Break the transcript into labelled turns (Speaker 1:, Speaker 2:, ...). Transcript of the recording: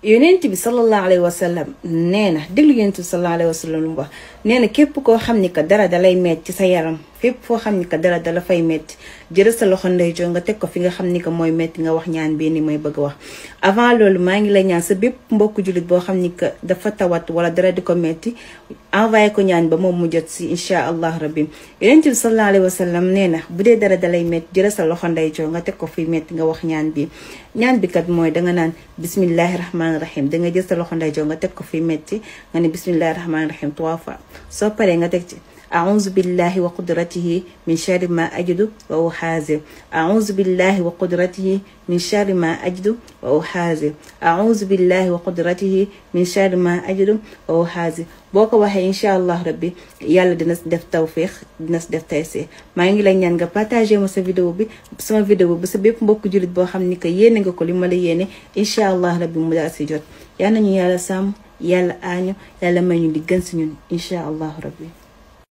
Speaker 1: yonent bi sallallahu alayhi wa sallam nee na déglu yonent bi sallallahu alayhi wa sallam lu mu wax nee na képp koo xam ni que dara dalay metti ci sa yaram fépp foo xam ni que dara dala fay metti jël sa loxo ndeyjoor nga teg ko fi nga xam ni que mooy metti nga wax ñaan bii ni mooy bëgg a wax. avant loolu maa ngi lay ñaan sa bépp mbokku jullit boo xam ni que dafa tawat wala dara di ko metti envoyé ko ñaan ba moom mu jot si incha allah rabbi. yonent bi sallallahu alayhi wa sallam nee na bu dee dara dalay metti jël sa loxo ndeyjoor nga teg ko fi metti nga wax ñaan bi. ñaan bi kat mooy danga naan bismillahi rahmaani rahim danga jël sa loxo ndeyjoor nga teg ko fi metti nga ne bismillahi rahmaani rahim 3 fois soo paree nga teg ci أعوذ بالله وقدرته من شر ما أجد وأحاذر أعوذ بالله وقدرته من شر ما أجد وأحاذر أعوذ بالله وقدرته من شر ما أجد وأحاذر boo ko waxee incha allah rabbi yàlla dina si def tawféex dina si def tayseer maa ngi lay ñaan nga partagé ma sa vidéo bi sama vidéo bi sa bépp mbokk jullit boo xam ni que yéene nga ko li ma la yéene incha allah rabbi mu daal si jot yal nañu yàlla sàmm yàlla aañu yàlla may ñu di gën si ñun incha allah rabbi